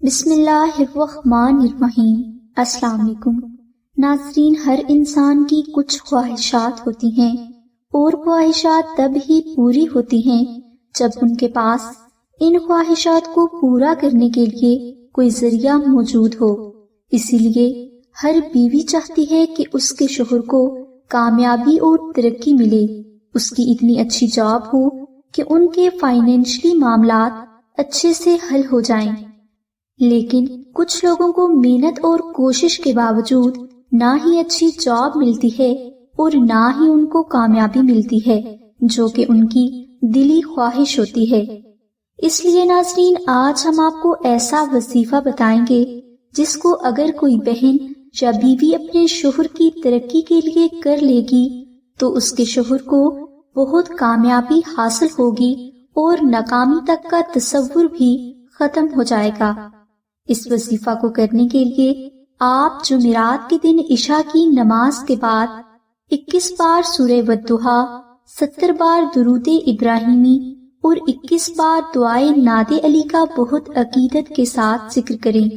بسم اللہ الرحمن الرحیم۔ السلام علیکم ناظرین، ہر انسان کی کچھ خواہشات ہوتی ہیں اور خواہشات تب ہی پوری ہوتی ہیں جب ان کے پاس ان خواہشات کو پورا کرنے کے لیے کوئی ذریعہ موجود ہو۔ اسی لیے ہر بیوی چاہتی ہے کہ اس کے شوہر کو کامیابی اور ترقی ملے، اس کی اتنی اچھی جاب ہو کہ ان کے فائنینشلی معاملات اچھے سے حل ہو جائیں۔ لیکن کچھ لوگوں کو محنت اور کوشش کے باوجود نہ ہی اچھی جاب ملتی ہے اور نہ ہی ان کو کامیابی ملتی ہے جو کہ ان کی دلی خواہش ہوتی ہے۔ اس لیے ناظرین، آج ہم آپ کو ایسا وظیفہ بتائیں گے جس کو اگر کوئی بہن یا بیوی اپنے شوہر کی ترقی کے لیے کر لے گی تو اس کے شوہر کو بہت کامیابی حاصل ہوگی اور ناکامی تک کا تصور بھی ختم ہو جائے گا۔ اس وظیفہ کو کرنے کے لیے آپ جمعرات کے دن عشاء کی نماز کے بعد 21 بار سورہ والضحیٰ، 70 بار درود ابراہیمی اور 21 بار دعائے ناد علی کا بہت عقیدت کے ساتھ ذکر کریں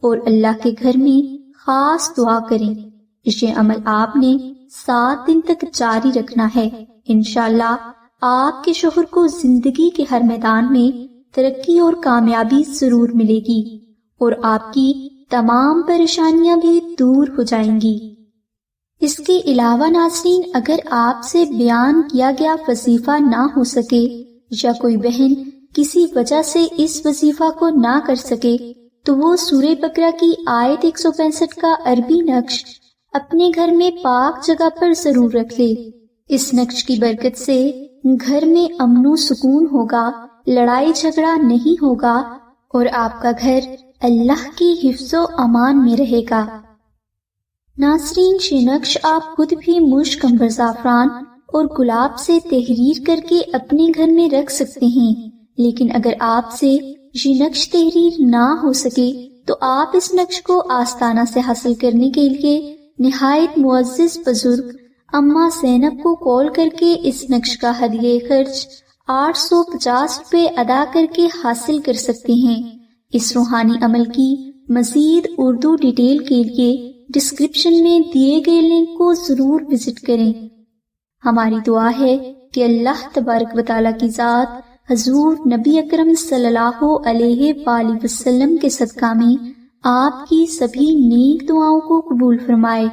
اور اللہ کے گھر میں خاص دعا کریں۔ یہ عمل آپ نے 7 دن تک جاری رکھنا ہے۔ انشاءاللہ آپ کے شوہر کو زندگی کے ہر میدان میں ترقی اور کامیابی ضرور ملے گی اور آپ کی تمام پریشانیاں بھی دور ہو جائیں گی۔ اس کے علاوہ ناظرین، اگر آپ سے بیان کیا گیا وظیفہ نہ ہو سکے یا کوئی بہن کسی وجہ سے اس وظیفہ کو نہ کر سکے تو وہ سورہ بقرہ کی آیت 165 کا عربی نقش اپنے گھر میں پاک جگہ پر ضرور رکھ لے۔ اس نقش کی برکت سے گھر میں امن و سکون ہوگا، لڑائی جھگڑا نہیں ہوگا اور آپ کا گھر اللہ کی حفظ و امان میں رہے گا۔ ناظرین، یہ نقش آپ خود بھی مشک، عنبر، زعفران اور گلاب سے تحریر کر کے اپنے گھر میں رکھ سکتے ہیں، لیکن اگر آپ سے یہ نقش تحریر نہ ہو سکے تو آپ اس نقش کو آستانہ سے حاصل کرنے کے لیے نہایت معزز بزرگ اماں زینب کو کال کر کے اس نقش کا ہدیہ خرچ 850 روپے ادا کر کے حاصل کر سکتے ہیں۔ اس روحانی عمل کی مزید اردو ڈیٹیل کے لیے ڈسکرپشن میں دیے گئے لنک کو ضرور وزٹ کریں۔ ہماری دعا ہے کہ اللہ تبارک و تعالیٰ کی ذات حضور نبی اکرم صلی اللہ علیہ وآلہ وسلم کے صدقہ میں آپ کی سبھی نیک دعاؤں کو قبول فرمائے۔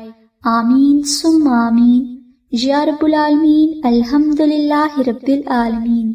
آمین ثم آمین یا رب العالمین۔ الحمدللہ رب العالمین۔